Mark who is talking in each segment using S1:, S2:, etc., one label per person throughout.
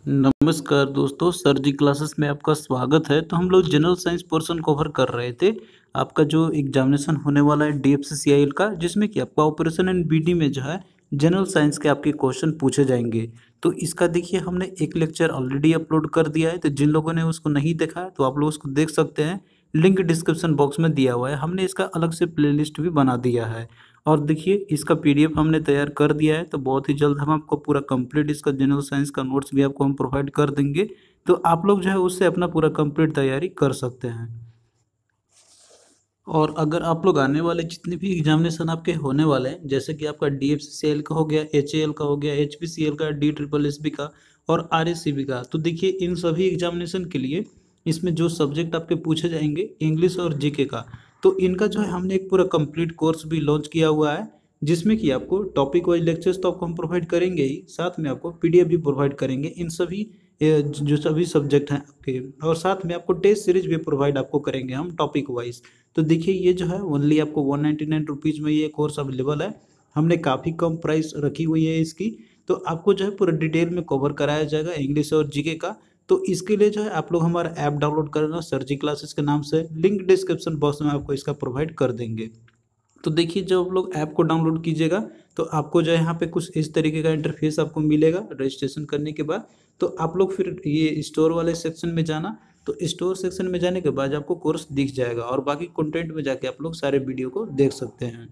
S1: नमस्कार दोस्तों, सर जी क्लासेस में आपका स्वागत है। तो हम लोग जनरल साइंस पोर्शन कवर कर रहे थे। आपका जो एग्जामिनेशन होने वाला है डीएफसीसीआईएल का, जिसमें कि आपका ऑपरेशन एंड बीडी में जो है जनरल साइंस के आपके क्वेश्चन पूछे जाएंगे। तो इसका देखिए हमने एक लेक्चर ऑलरेडी अपलोड कर दिया है, तो जिन लोगों ने उसको नहीं देखा है तो आप लोग उसको देख सकते हैं। लिंक डिस्क्रिप्शन बॉक्स में दिया हुआ है। हमने इसका अलग से प्लेलिस्ट भी बना दिया है। और देखिए इसका पीडीएफ हमने तैयार कर दिया है, तो बहुत ही जल्द हम आपको पूरा कंप्लीट इसका जनरल साइंस का नोट्स भी आपको हम प्रोवाइड कर देंगे। तो आप लोग जो है उससे अपना पूरा कंप्लीट तैयारी कर सकते हैं। और अगर आप लोग आने वाले जितने भी एग्जामिनेशन आपके होने वाले हैं, जैसे कि आपका डीएफसीसीएल का हो गया, एचएएल का हो गया, एचपीसीएल का, डी ट्रिपल एसबी का और आरएससीबी का, तो देखिए इन सभी एग्जामिनेशन के लिए इसमें जो सब्जेक्ट आपके पूछे जाएंगे इंग्लिश और जीके का, तो इनका जो है हमने एक पूरा कंप्लीट कोर्स भी लॉन्च किया हुआ है, जिसमें कि आपको टॉपिक वाइज लेक्चर्स तो आपको हम प्रोवाइड करेंगे ही, साथ में आपको पीडीएफ भी प्रोवाइड करेंगे इन सभी जो सभी सब्जेक्ट हैं आपके, और साथ में आपको टेस्ट सीरीज भी प्रोवाइड आपको करेंगे हम टॉपिक वाइज। तो देखिए ये जो है ओनली आपको 199 रुपीज़ में ये कोर्स अवेलेबल है। हमने काफ़ी कम प्राइस रखी हुई है इसकी। तो आपको जो है पूरा डिटेल में कवर कराया जाएगा इंग्लिश और जीके का। तो इसके लिए जो है आप लोग हमारा ऐप डाउनलोड करना, सर जी क्लासेस के नाम से, लिंक डिस्क्रिप्शन बॉक्स में आपको इसका प्रोवाइड कर देंगे। तो देखिए जब आप लोग ऐप को डाउनलोड कीजिएगा तो आपको जो है यहाँ पे कुछ इस तरीके का इंटरफेस आपको मिलेगा रजिस्ट्रेशन करने के बाद। तो आप लोग फिर ये स्टोर वाले सेक्शन में जाना। तो स्टोर सेक्शन में जाने के बाद आपको कोर्स दिख जाएगा और बाकी कंटेंट में जाके आप लोग सारे वीडियो को देख सकते हैं।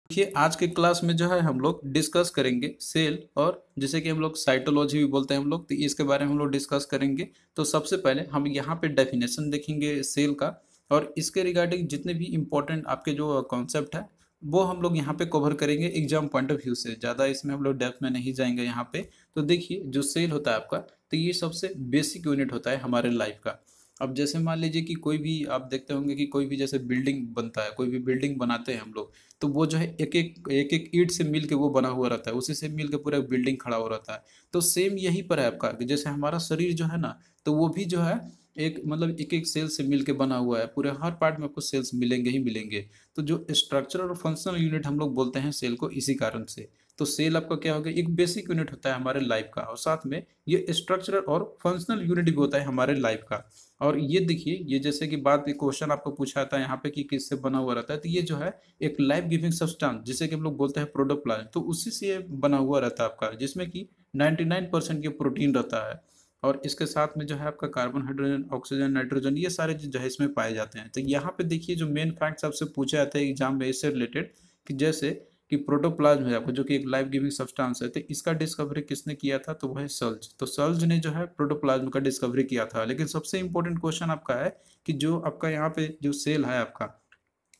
S1: देखिए आज के क्लास में जो है हम लोग डिस्कस करेंगे सेल, और जैसे कि हम लोग साइटोलॉजी भी बोलते हैं हम लोग, तो इसके बारे में हम लोग डिस्कस करेंगे। तो सबसे पहले हम यहाँ पे डेफिनेशन देखेंगे सेल का, और इसके रिगार्डिंग जितने भी इम्पोर्टेंट आपके जो कॉन्सेप्ट है वो हम लोग यहाँ पे कवर करेंगे एग्जाम पॉइंट ऑफ व्यू से। ज़्यादा इसमें हम लोग डेप्थ में नहीं जाएंगे यहाँ पे। तो देखिए जो सेल होता है आपका, तो ये सबसे बेसिक यूनिट होता है हमारे लाइफ का। अब जैसे मान लीजिए कि कोई भी आप देखते होंगे कि कोई भी जैसे बिल्डिंग बनता है, कोई भी बिल्डिंग बनाते हैं हम लोग, तो वो जो है एक एक ईंट से मिल के वो बना हुआ रहता है, उसी से मिल के पूरा बिल्डिंग खड़ा हो रहता है। तो सेम यही पर है आपका कि जैसे हमारा शरीर जो है ना, तो वो भी जो है एक मतलब एक एक सेल से मिल के बना हुआ है। पूरे हर पार्ट में आपको सेल्स मिलेंगे ही मिलेंगे। तो जो स्ट्रक्चर और फंक्शनल यूनिट हम लोग बोलते हैं सेल को, इसी कारण से। तो सेल आपका क्या हो गया, एक बेसिक यूनिट होता है हमारे लाइफ का, और साथ में ये स्ट्रक्चरल और फंक्शनल यूनिट भी होता है हमारे लाइफ का। और ये देखिए, ये जैसे कि बात क्वेश्चन आपको पूछा था यहाँ पे कि किससे बना हुआ रहता है, तो ये जो है एक लाइफ गिविंग सब्सटेंस, जिसे कि हम लोग बोलते हैं प्रोटोप्लाज्म, तो उसी से ये बना हुआ रहता है आपका, जिसमें कि 99% ये प्रोटीन रहता है। और इसके साथ में जो है आपका कार्बन, हाइड्रोजन, ऑक्सीजन, नाइट्रोजन, ये सारे चीज जो है इसमें पाए जाते हैं। तो यहाँ पे देखिए जो मेन फैक्ट्स आपसे पूछे जाते हैं एग्जाम में इससे रिलेटेड, कि जैसे कि प्रोटोप्लाज्म है आपको, जो कि एक लाइफ गिविंग सब्सटेंस है, तो इसका डिस्कवरी किसने किया था, तो वह है सल्ज। तो सल्ज ने जो है प्रोटोप्लाज्म का डिस्कवरी किया था। लेकिन सबसे इंपॉर्टेंट क्वेश्चन आपका है कि जो आपका यहाँ पे जो सेल है आपका,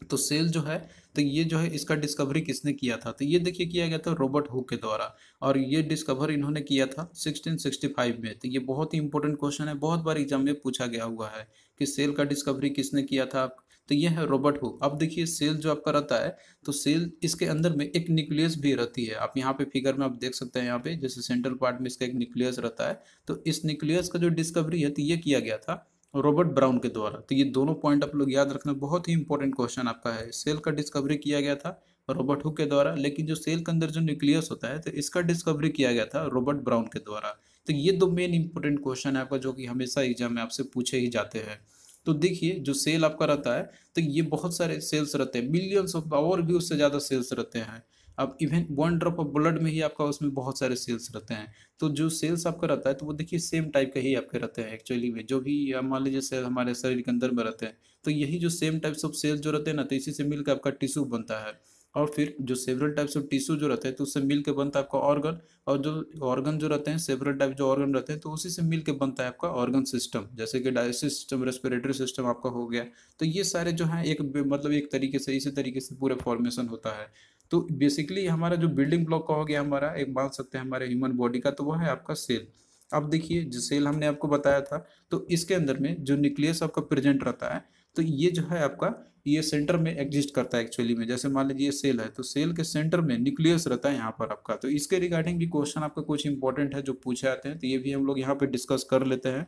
S1: तो सेल जो है, तो ये जो है इसका डिस्कवरी किसने किया था, तो ये देखिए किया गया था रॉबर्ट हुक के द्वारा। और ये डिस्कवर इन्होंने किया था 1665 में। तो ये बहुत ही इंपॉर्टेंट क्वेश्चन है, बहुत बार एग्जाम में पूछा गया हुआ है कि सेल का डिस्कवरी किसने किया था। तो ये है रॉबर्ट हुक। अब देखिए सेल जो आपका रहता है, तो सेल इसके अंदर में एक न्यूक्लियस भी रहती है। आप यहाँ पे फिगर में आप देख सकते हैं, यहाँ पे जैसे सेंट्रल पार्ट में इसका एक न्यूक्लियस रहता है। तो इस न्यूक्लियस का जो डिस्कवरी है, तो ये किया गया था रॉबर्ट ब्राउन के द्वारा। तो ये दोनों पॉइंट आप लोग याद रखना, बहुत ही इंपॉर्टेंट क्वेश्चन आपका है। सेल का डिस्कवरी किया गया था रॉबर्ट हुक के द्वारा, लेकिन जो सेल के अंदर जो न्यूक्लियस होता है, तो इसका डिस्कवरी किया गया था रॉबर्ट ब्राउन के द्वारा। तो ये दो मेन इंपॉर्टेंट क्वेश्चन है आपका, जो कि हमेशा एग्जाम में आपसे पूछे ही जाते हैं। तो देखिए जो सेल आपका रहता है, तो ये बहुत सारे सेल्स रहते हैं, मिलियंस ऑफ और भी उससे ज़्यादा सेल्स रहते हैं। अब इवन 1 ड्रॉप ऑफ ब्लड में ही आपका उसमें बहुत सारे सेल्स रहते हैं। तो जो सेल्स आपका रहता है, तो वो देखिए सेम टाइप के ही आपके रहते हैं एक्चुअली में। जो भी मान लीजिए सेल हमारे शरीर के अंदर में रहते हैं, तो यही जो सेम टाइप्स ऑफ सेल्स जो रहते हैं ना, तो इसी से मिलकर आपका टिश्यू बनता है। और फिर जो सेवरल टाइप्स ऑफ टिश्यू जो रहते हैं, तो उससे मिलकर बनता है आपका ऑर्गन। और जो ऑर्गन जो रहते हैं, सेवरल टाइप जो ऑर्गन रहते हैं, तो उसी से मिलकर बनता है आपका ऑर्गन सिस्टम, जैसे कि डाइजेस्टिव सिस्टम, रेस्पिरेटरी सिस्टम आपका हो गया। तो ये सारे जो हैं एक मतलब एक तरीके से इसी तरीके से पूरे फॉर्मेशन होता है। तो बेसिकली हमारा जो बिल्डिंग ब्लॉक का हो गया हमारा, एक मान सकते हैं हमारे ह्यूमन बॉडी का, तो वो है आपका सेल। अब देखिए जो सेल हमने आपको बताया था, तो इसके अंदर में जो न्यूक्लियस आपका प्रेजेंट रहता है, तो ये जो है आपका, ये सेंटर में एग्जिस्ट करता है एक्चुअली में। जैसे मान लीजिए ये सेल है, तो सेल के सेंटर में न्यूक्लियस रहता है यहाँ पर आपका। तो इसके रिगार्डिंग भी क्वेश्चन आपका कुछ इंपॉर्टेंट है जो पूछे जाते हैं, तो ये भी हम लोग यहाँ पे डिस्कस कर लेते हैं।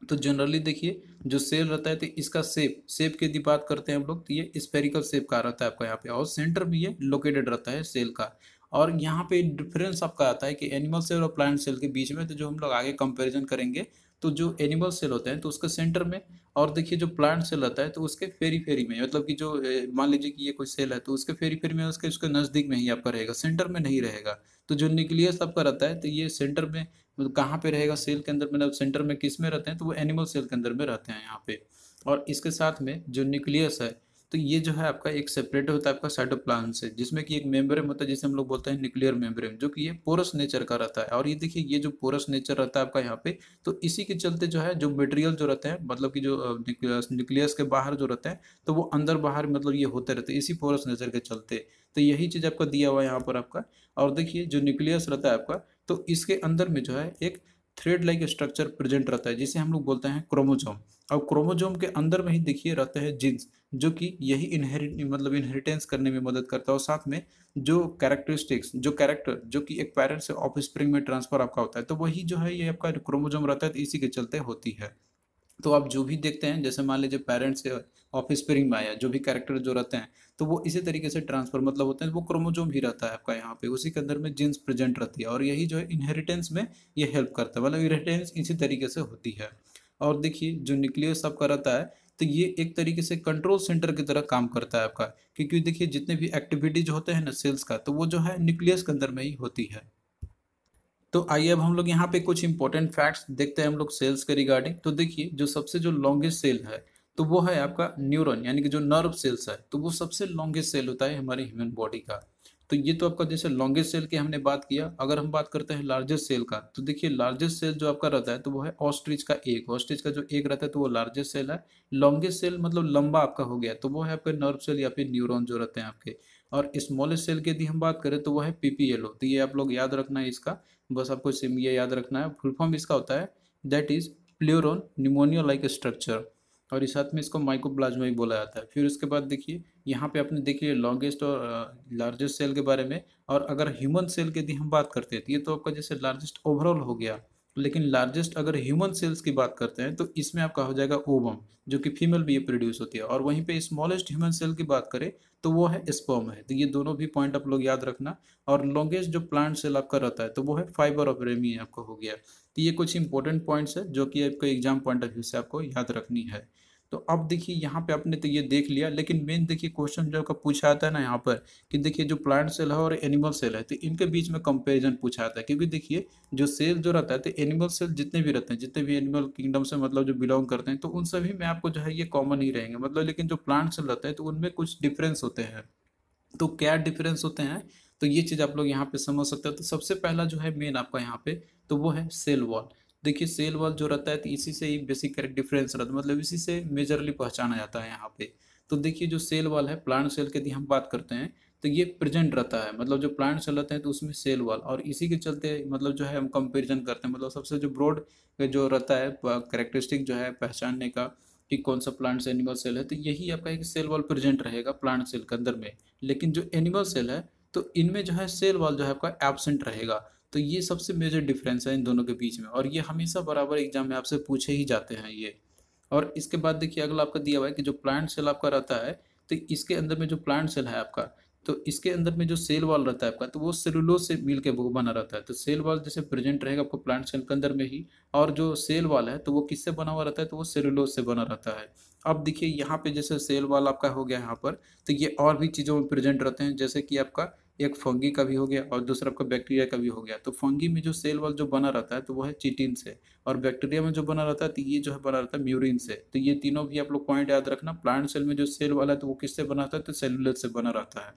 S1: तो जनरली देखिए जो सेल रहता है, तो इसका शेप की यदि बात करते हैं हम लोग, तो ये स्फेरिकल शेप का रहता है आपका यहाँ पे, और सेंटर में ये लोकेटेड रहता है सेल का। और यहाँ पे डिफरेंस आपका आता है कि एनिमल सेल और प्लांट सेल के बीच में। तो जो हम लोग आगे कंपैरिजन करेंगे तो जो एनिमल सेल होता है तो उसके सेंटर में, और देखिए जो प्लांट सेल रहता है तो उसके फेरी फेरी में, मतलब कि जो मान लीजिए कि ये कोई सेल है तो उसके फेरी फेरी में, उसके नज़दीक में ही आपका रहेगा, सेंटर में नहीं रहेगा। तो जो न्यूक्लियस आपका रहता है तो ये सेंटर में, मतलब कहाँ पे रहेगा सेल के अंदर, मतलब सेंटर में किस में रहते हैं, तो वो एनिमल सेल के अंदर में रहते हैं यहाँ पे। और इसके साथ में जो न्यूक्लियस है तो ये जो है आपका एक सेपरेट होता है आपका साइटोप्लाज्म से, जिसमें कि एक मेम्ब्रेन होता है जिसे हम लोग बोलते हैं न्यूक्लियर मेम्ब्रेन, जो कि ये पोरस नेचर का रहता है। और ये देखिए ये जो पोरस नेचर रहता है आपका यहाँ पे, तो इसी के चलते जो है जो मटेरियल जो रहते हैं, मतलब कि जो न्यूक्लियस के बाहर जो रहते हैं तो वो अंदर बाहर मतलब ये होते रहते हैं इसी पोरस नेचर के चलते। तो यही चीज़ आपका दिया हुआ है यहाँ पर आपका। और देखिए जो न्यूक्लियस रहता है आपका, तो इसके अंदर में जो है एक थ्रेड लाइक स्ट्रक्चर प्रेजेंट रहता है जिसे हम लोग बोलते हैं क्रोमोजोम। और क्रोमोजोम के अंदर में ही देखिए रहते हैं जीन्स, जो कि यही इनहेरिटेंस करने में मदद करता है। और साथ में जो कैरेक्टरिस्टिक्स, जो कैरेक्टर जो कि एक पेरेंट से ऑफ स्प्रिंग में ट्रांसफर आपका होता है, तो वही जो है ये आपका क्रोमोजोम रहता है, तो इसी के चलते होती है। तो आप जो भी देखते हैं, जैसे मान लीजिए पेरेंट्स से ऑफ स्प्रिंग में आया, जो भी कैरेक्टर जो रहते हैं तो वो इसी तरीके से ट्रांसफर मतलब होते हैं, वो क्रोमोजोम ही रहता है आपका यहाँ पे, उसी के अंदर में जीन्स प्रेजेंट रहती है। और यही जो है इनहेरिटेंस में ये हेल्प करता है, मतलब इनहेरिटेंस इसी तरीके से होती है। और देखिए जो न्यूक्लियस आपका रहता है तो ये एक तरीके से कंट्रोल सेंटर की तरह काम करता है आपका, क्योंकि देखिए जितने भी एक्टिविटी जो होते हैं ना सेल्स का, तो वो जो है न्यूक्लियस के अंदर में ही होती है। तो आइए अब हम लोग यहाँ पे कुछ इंपॉर्टेंट फैक्ट्स देखते हैं हम लोग सेल्स के रिगार्डिंग। तो देखिए जो सबसे जो लॉन्गेस्ट सेल है तो वो है आपका न्यूरॉन, यानी कि जो नर्व सेल्स है, तो वो सबसे लॉन्गेस्ट सेल होता है हमारे ह्यूमन बॉडी का। तो ये तो आपका जैसे लॉन्गेस्ट सेल की हमने बात किया। अगर हम बात करते हैं लार्जेस्ट सेल का, तो देखिए लार्जेस्ट सेल जो आपका रहता है तो वो है ऑस्ट्रिच का एग। ऑस्ट्रिच का जो एग रहता है तो वो लार्जेस्ट सेल है। लॉन्गेस्ट सेल मतलब लंबा आपका हो गया, तो वो है आपका नर्व सेल या फिर न्यूरॉन जो रहते हैं आपके। और स्मॉलेस्ट सेल की यदि हम बात करें तो वो है पीपीएलओ। तो ये आप लोग याद रखना है इसका, बस आपको सिम ये याद रखना है। फुल फॉर्म इसका होता है दैट इज प्लेरोन निमोनिया लाइक स्ट्रक्चर, और इस साथ में इसको माइकोप्लाज्मा भी बोला जाता है। फिर उसके बाद देखिए यहाँ पे आपने देखिए लॉन्गेस्ट और लार्जेस्ट सेल के बारे में। और अगर ह्यूमन सेल की यदि हम बात करते हैं तो ये तो आपका जैसे लार्जेस्ट ओवरऑल हो गया, लेकिन लार्जेस्ट अगर ह्यूमन सेल्स की बात करते हैं तो इसमें आपका हो जाएगा ओवम, जो कि फीमेल भी ये प्रोड्यूस होती है। और वहीं पे स्मॉलेस्ट ह्यूमन सेल की बात करें तो वो है स्पर्म है। तो ये दोनों भी पॉइंट आप लोग याद रखना। और लॉन्गेस्ट जो प्लांट सेल आपका रहता है तो वो है फाइबर ऑफ रेमी आपको हो गया। तो ये कुछ इंपॉर्टेंट पॉइंट्स है जो कि आपको एग्जाम पॉइंट ऑफ व्यू से आपको याद रखनी है। तो अब देखिए यहाँ पे आपने तो ये देख लिया, लेकिन मेन देखिए क्वेश्चन जो आपका पूछा आता है ना यहाँ पर कि देखिए जो प्लांट सेल है और एनिमल सेल है तो इनके बीच में कंपैरिजन पूछा आता है। क्योंकि देखिए जो सेल जो रहता है तो एनिमल सेल जितने भी रहते हैं, जितने भी एनिमल किंगडम से मतलब जो बिलोंग करते हैं, तो उन सभी में आपको जो है ये कॉमन ही रहेंगे, मतलब। लेकिन जो प्लांट सेल रहता है तो उनमें कुछ डिफरेंस होते हैं। तो क्या डिफरेंस होते हैं, तो ये चीज़ आप लोग यहाँ पे समझ सकते हो। तो सबसे पहला जो है मेन आपका यहाँ पे, तो वो है सेल वॉल। देखिए सेल वॉल जो रहता है तो इसी से ही बेसिक डिफरेंस रहता है, मतलब इसी से मेजरली पहचाना जाता है यहाँ पे। तो देखिए जो सेल वॉल है प्लांट सेल की यदि हम बात करते हैं तो ये प्रेजेंट रहता है, मतलब जो प्लांट सेल रहते हैं तो उसमें सेल वॉल, और इसी के चलते मतलब जो है हम कंपेरिजन करते हैं, मतलब सबसे जो ब्रॉड जो रहता है करेक्टरिस्टिक जो है पहचानने का कि कौन सा प्लांट से एनिमल सेल है, तो यही आपका एक सेल वॉल प्रेजेंट रहेगा प्लांट सेल के अंदर में। लेकिन जो एनिमल सेल है तो इनमें जो है सेल वॉल जो है आपका एब्सेंट रहेगा। तो ये सबसे मेजर डिफरेंस है इन दोनों के बीच में, और ये हमेशा बराबर एग्जाम में आपसे पूछे ही जाते हैं ये। और इसके बाद देखिए अगला आपका दिया हुआ है कि जो प्लांट सेल आपका रहता है तो इसके अंदर में जो प्लांट सेल है आपका, तो इसके अंदर में जो सेल वॉल रहता है आपका तो वो सेलुलोज से मिल के वो बना रहता है। तो सेल वॉल जैसे प्रेजेंट रहेगा आपको प्लांट सेल के अंदर में ही, और जो सेल वॉल है तो वो किससे बना हुआ रहता है, तो वो सेलुलोज से बना रहता है। अब देखिए यहाँ पे जैसे सेल वॉल आपका हो गया यहाँ पर, तो ये और भी चीज़ों में प्रेजेंट रहते हैं, जैसे कि आपका एक फंगी का भी हो गया और दूसरा आपका बैक्टीरिया का भी हो गया। तो फंगी में जो सेल वॉल जो बना रहता है तो वो है चिटिन से, और बैक्टीरिया में जो बना रहता है तो ये जो है बना रहता है म्यूरिन से। तो ये तीनों भी आप लोग पॉइंट याद रखना। प्लांट सेल में जो सेल वाला है तो वो किससे बना रहता है, तो सेलुलोज से बना रहता है।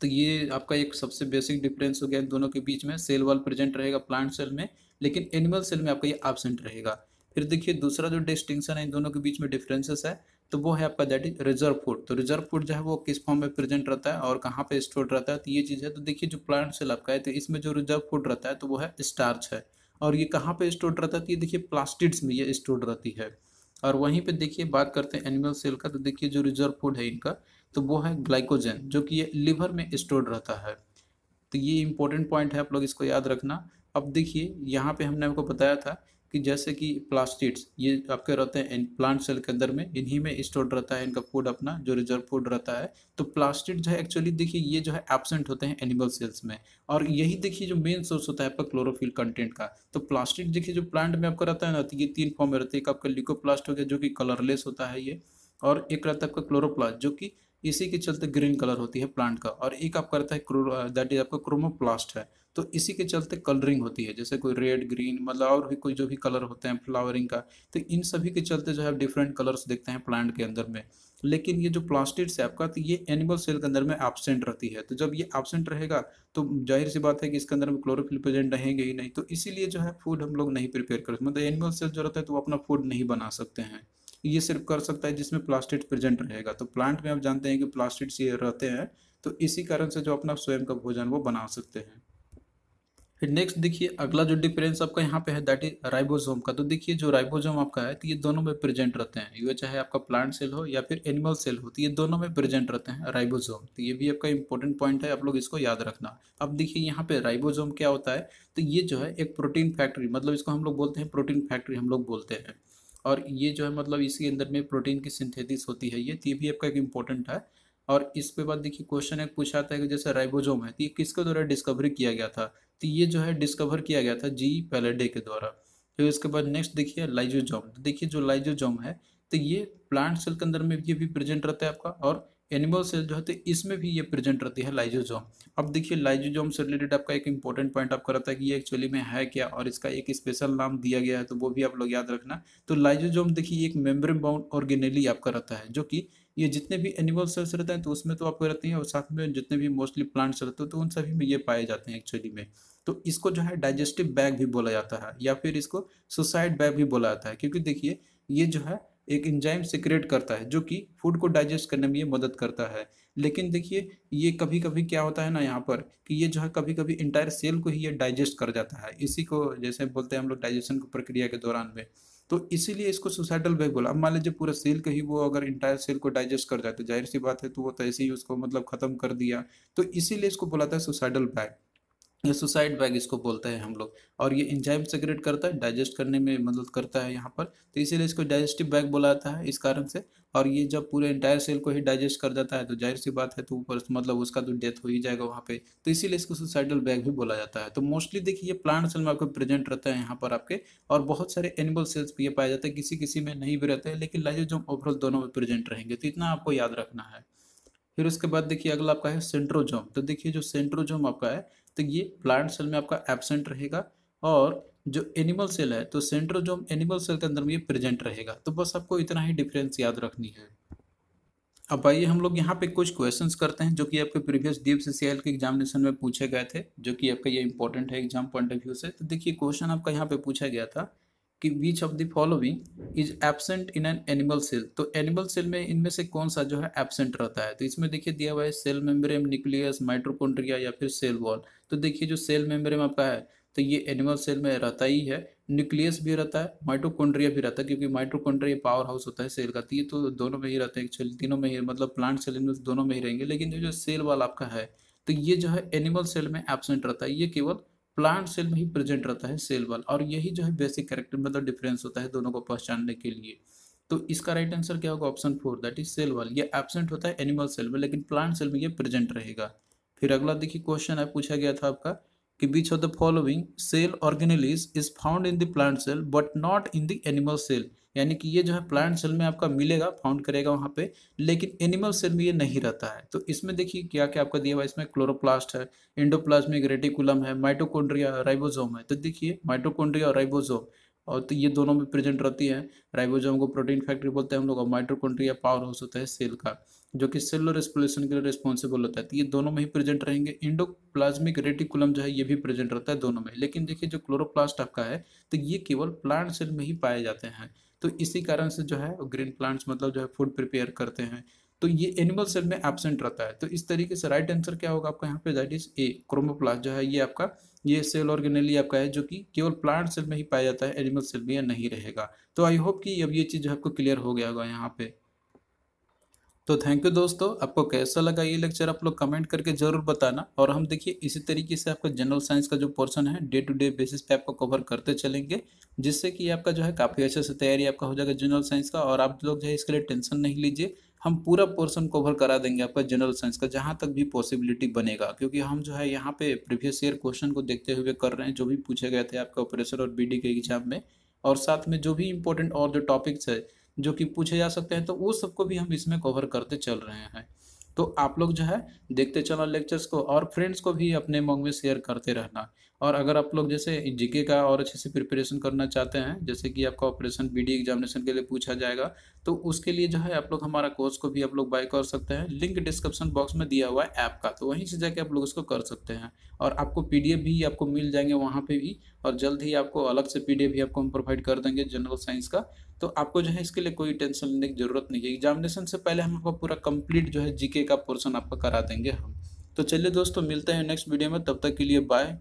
S1: तो ये आपका एक सबसे बेसिक डिफरेंस हो गया इन दोनों के बीच में। सेल वॉल प्रेजेंट रहेगा प्लांट सेल में, लेकिन एनिमल सेल में आपका ये एब्सेंट रहेगा। फिर देखिए दूसरा जो डिस्टिंक्शन है इन दोनों के बीच में डिफरेंसेस है, तो वो है आपका दैट इज रिजर्व फूड। तो रिजर्व फूड जो है वो किस फॉर्म में प्रेजेंट रहता है और कहाँ पे स्टोर रहता है, तो ये चीज़ है। तो देखिए जो प्लांट सेल आपका है तो इसमें जो रिजर्व फूड रहता है तो वो है स्टार्च है, और ये कहाँ पे स्टोर रहता है, तो ये देखिए प्लास्टिड्स में ये स्टोर रहती है। और वहीं पे देखिए बात करते हैं एनिमल सेल का, तो देखिए जो रिजर्व फूड है इनका तो वो है ग्लाइकोजन, जो कि ये लिवर में स्टोर्ड रहता है। तो ये इंपॉर्टेंट पॉइंट है, आप लोग इसको याद रखना। अब देखिए यहाँ पे हमने आपको बताया था कि जैसे कि प्लास्टिड्स ये आपके रहते हैं प्लांट सेल के अंदर में, इन्हीं में स्टोर रहता है इनका फूड, अपना जो रिजर्व फूड रहता है। तो प्लास्टिड जो है एक्चुअली देखिए ये जो है एब्सेंट होते हैं एनिमल सेल्स में, और यही देखिए जो मेन सोर्स होता है आपका क्लोरोफिल कंटेंट का। तो प्लास्टिड देखिए जो प्लांट में आपका रहता है ना, तो ये 3 फॉर्म में रहते हैं। एक आपका ल्यूकोप्लास्ट हो गया जो कि कलरलेस होता है ये, और एक रहता है आपका क्लोरोप्लास्ट जो कि इसी के चलते ग्रीन कलर होती है प्लांट का, और एक आपका रहता है दैट इज आपका क्रोमोप्लास्ट है, तो इसी के चलते कलरिंग होती है, जैसे कोई रेड ग्रीन मतलब और भी कोई जो भी कलर होते हैं फ्लावरिंग का, तो इन सभी के चलते जो है डिफरेंट कलर्स देखते हैं प्लांट के अंदर में। लेकिन ये जो प्लास्टिड्स है आपका, तो ये एनिमल सेल के अंदर में एब्सेंट रहती है। तो जब ये एब्सेंट रहेगा तो जाहिर सी बात है कि इसके अंदर में क्लोरोफिल प्रेजेंट रहेंगे ही नहीं, तो इसीलिए जो है फूड हम लोग नहीं प्रिपेयर कर सकते, मतलब एनिमल सेल जो रहता है तो वो अपना फूड नहीं बना सकते हैं। ये सिर्फ कर सकता है जिसमें प्लास्टिड प्रेजेंट रहेगा। तो प्लांट में आप जानते हैं कि प्लास्टिड्स ये रहते हैं, तो इसी कारण से जो अपना स्वयं का भोजन वो बना सकते हैं। फिर नेक्स्ट देखिए अगला जो डिफरेंस आपका यहाँ पे है दैट इज राइबोसोम का। तो देखिए जो राइबोसोम आपका है तो ये दोनों में प्रेजेंट रहते हैं, ये चाहे आपका प्लांट सेल हो या फिर एनिमल सेल हो, तो ये दोनों में प्रेजेंट रहते हैं राइबोसोम। तो ये भी आपका इंपॉर्टेंट पॉइंट है, आप लोग इसको याद रखना। अब देखिए यहाँ पे राइबोसोम क्या होता है, तो ये जो है एक प्रोटीन फैक्ट्री, मतलब इसको हम लोग बोलते हैं प्रोटीन फैक्ट्री हम लोग बोलते हैं, और ये जो है मतलब इसी अंदर में प्रोटीन की सिंथेसिस होती है ये भी आपका एक इम्पोर्टेंट है। और इस पे बाद देखिए क्वेश्चन एक पूछा था कि जैसे राइबोसोम है तो ये किसके द्वारा डिस्कवरी किया गया था, तो ये जो है डिस्कवर किया गया था जी पैलेडे के द्वारा। फिर उसके बाद नेक्स्ट देखिए लाइजोजोम। तो देखिए जो लाइजोजोम है तो ये प्लांट सेल के अंदर में ये भी प्रेजेंट रहता है आपका, और एनिमल सेल जो है तो इसमें भी ये प्रेजेंट रहती है लाइजोजोम। अब देखिए लाइजोजोम से रिलेटेड आपका एक इंपॉर्टेंट पॉइंट आपका रहता है कि ये एक्चुअली में है क्या, और इसका एक स्पेशल नाम दिया गया है, तो वो भी आप लोग याद रखना। तो लाइजोजोम देखिए एक मेम्ब्रेन बाउंड ऑर्गेनेली आपका रहता है, जो कि ये जितने भी एनिमल सेल्स रहते हैं तो उसमें तो आपको रहती हैं, और साथ में जितने भी मोस्टली प्लांट्स रहते हैं तो उन सभी में ये पाए जाते हैं एक्चुअली में। तो इसको जो है डाइजेस्टिव बैग भी बोला जाता है, या फिर इसको सुसाइड बैग भी बोला जाता है, क्योंकि देखिए ये जो है एक एंजाइम सिक्रेट करता है जो कि फूड को डाइजेस्ट करने में ये मदद करता है। लेकिन देखिए ये कभी कभी क्या होता है ना यहाँ पर, कि ये जो है कभी कभी इंटायर सेल को ही ये डाइजेस्ट कर जाता है, इसी को जैसे बोलते हैं हम लोग डाइजेशन की प्रक्रिया के दौरान में। तो इसीलिए इसको सुसाइडल बैग बोला। अब मान लीजिए पूरा सेल का ही वो अगर इंटायर सेल को डाइजेस्ट कर जाए तो जाहिर सी बात है तो वो तो ऐसे ही उसको मतलब खत्म कर दिया, तो इसीलिए इसको बोला था सुसाइडल बैग, ये सुसाइड बैग इसको बोलते हैं हम लोग। और ये एंजाइम सेक्रेट करता है, डाइजेस्ट करने में मदद करता है यहाँ पर, तो इसीलिए इसको डाइजेस्टिव बैग बोला जाता है इस कारण से। और ये जब पूरे इंटायर सेल को ही डाइजेस्ट कर जाता है तो जाहिर सी बात है तो ऊपर मतलब उसका तो डेथ हो ही जाएगा वहाँ पे, तो इसीलिए इसको सुसाइडल बैग भी बोला जाता है। तो मोस्टली देखिए ये प्लांट सेल में आपको प्रेजेंट रहता है यहाँ पर आपके, और बहुत सारे एनिमल सेल्स भी ये पाए जाते हैं, किसी किसी में नहीं भी रहते हैं, लेकिन लाइजोसोम ओवरऑल दोनों में प्रेजेंट रहेंगे, तो इतना आपको याद रखना है। फिर उसके बाद देखिए अगला आपका है सेंट्रोजोम। तो देखिए जो सेंट्रोजोम आपका है तो ये प्लांट सेल में आपका एब्सेंट रहेगा, और जो एनिमल सेल है तो सेंट्रोजोम एनिमल सेल के अंदर में ये प्रेजेंट रहेगा। तो बस आपको इतना ही डिफरेंस याद रखनी है। अब आइए हम लोग यहाँ पे कुछ क्वेश्चंस करते हैं जो कि आपके प्रीवियस DFCCIL के एग्जामिनेशन में पूछे गए थे, जो कि आपका ये इंपॉर्टेंट है एग्जाम पॉइंट ऑफ व्यू से। तो देखिए क्वेश्चन आपका यहाँ पे पूछा गया था कि which of the following is absent in an animal cell. तो एनिमल सेल में इनमें से कौन सा जो है एब्सेंट रहता है, तो इसमें देखिए दिया हुआ है सेल मेम्ब्रेन, न्यूक्लियस, माइटोकॉन्ड्रिया या फिर सेल वॉल। तो देखिए जो सेल मेम्ब्रेन आपका है तो ये एनिमल सेल में रहता ही है, न्यूक्लियस भी रहता है, माइटोकॉन्ड्रिया भी रहता है, क्योंकि माइटोकॉन्ड्रिया पावर हाउस होता है सेल का, तो ये तो दोनों में ही रहते हैं एक्चुअली, तीनों में ही मतलब प्लांट सेल में दोनों में ही रहेंगे। लेकिन जो सेल वाला आपका है तो ये जो है एनिमल सेल में एब्सेंट रहता है, ये केवल प्लांट सेल में ही प्रेजेंट रहता है सेल वाल। और यही जो है बेसिक कैरेक्टर मतलब डिफरेंस होता है दोनों को पहचानने के लिए। तो इसका राइट आंसर क्या होगा, option 4 that is cell wall. ये एब्सेंट होता है एनिमल सेल में, लेकिन प्लांट सेल में ये प्रेजेंट रहेगा। फिर अगला देखिए क्वेश्चन है पूछा गया था आपका कि which of the following cell organelles is found in the plant cell but not in the animal cell. यानी कि ये जो है प्लांट सेल में आपका मिलेगा, फाउंड करेगा वहाँ पे, लेकिन एनिमल सेल में ये नहीं रहता है। तो इसमें देखिए क्या क्या आपका दिया हुआ है, इसमें क्लोरोप्लास्ट है, एंडोप्लाज्मिक रेटिकुलम है, माइटोकॉन्ड्रिया, राइबोसोम है। तो देखिए माइटोकॉन्ड्रिया और राइबोसोम, और तो ये दोनों में प्रेजेंट रहती है। राइबोसोम को प्रोटीन फैक्ट्री बोलते हैं हम लोग, और माइटोकॉन्ड्रिया पावर हाउस होता है सेल का, जो कि सेलुलर रेस्पिरेशन के लिए रिस्पॉन्सिबल होता है। तो ये दोनों में ही प्रेजेंट रहेंगे। इंडोप्लाज्मिक रेटिकुलम जो है ये भी प्रेजेंट रहता है दोनों में। लेकिन देखिए जो क्लोरोप्लास्ट आपका है तो ये केवल प्लांट सेल में ही पाए जाते हैं। तो इसी कारण से जो है ग्रीन प्लांट्स मतलब जो है फूड प्रिपेयर करते हैं, तो ये एनिमल सेल में एब्सेंट रहता है। तो इस तरीके से राइट आंसर क्या होगा आपका यहाँ पे, दैट इज ए, क्रोमोप्लास्ट जो है ये आपका ये सेल ऑर्गेनेली आपका है, जो कि केवल प्लांट सेल में ही पाया जाता है, एनिमल सेल में यह नहीं रहेगा। तो आई होप कि अब ये चीज़ आपको क्लियर हो गया होगा यहाँ पे। तो थैंक यू दोस्तों, आपको कैसा लगा ये लेक्चर आप लोग कमेंट करके ज़रूर बताना। और हम देखिए इसी तरीके से आपका जनरल साइंस का जो पोर्शन है डे टू डे बेसिस पे आपको कवर करते चलेंगे, जिससे कि आपका जो है काफ़ी अच्छे से तैयारी आपका हो जाएगा जनरल साइंस का। और आप लोग जो है इसके लिए टेंशन नहीं लीजिए, हम पूरा पोर्शन कवर करा देंगे आपका जनरल साइंस का जहाँ तक भी पॉसिबिलिटी बनेगा, क्योंकि हम जो है यहाँ पे प्रीवियस ईयर क्वेश्चन को देखते हुए कर रहे हैं जो भी पूछे गए थे आपका ऑपरेशन और बीडी के एग्जाम में। और साथ में जो भी इंपॉर्टेंट और जो टॉपिक्स है जो कि पूछे जा सकते हैं, तो वो सबको भी हम इसमें कवर करते चल रहे हैं। तो आप लोग जो है देखते चलो लेक्चर्स को, और फ्रेंड्स को भी अपने मॉन्ग में शेयर करते रहना। और अगर आप लोग जैसे जीके का और अच्छे से प्रिपरेशन करना चाहते हैं, जैसे कि आपका ऑपरेशन बीडी एग्जामिनेशन के लिए पूछा जाएगा, तो उसके लिए जो है आप लोग हमारा कोर्स को भी आप लोग बाय कर सकते हैं। लिंक डिस्क्रिप्शन बॉक्स में दिया हुआ है ऐप का, तो वहीं से जाके आप लोग उसको कर सकते हैं। और आपको पीडीएफ भी आपको मिल जाएंगे वहाँ पे भी, और जल्द ही आपको अलग से पीडीएफ भी आपको हम प्रोवाइड कर देंगे जनरल साइंस का। तो आपको जो है इसके लिए कोई टेंशन लेने की जरूरत नहीं है। एग्जामिनेशन से पहले हम आपको पूरा कंप्लीट जो है जीके का पोर्शन आपका करा देंगे हम। तो चलिए दोस्तों, मिलते हैं नेक्स्ट वीडियो में, तब तक के लिए बाय।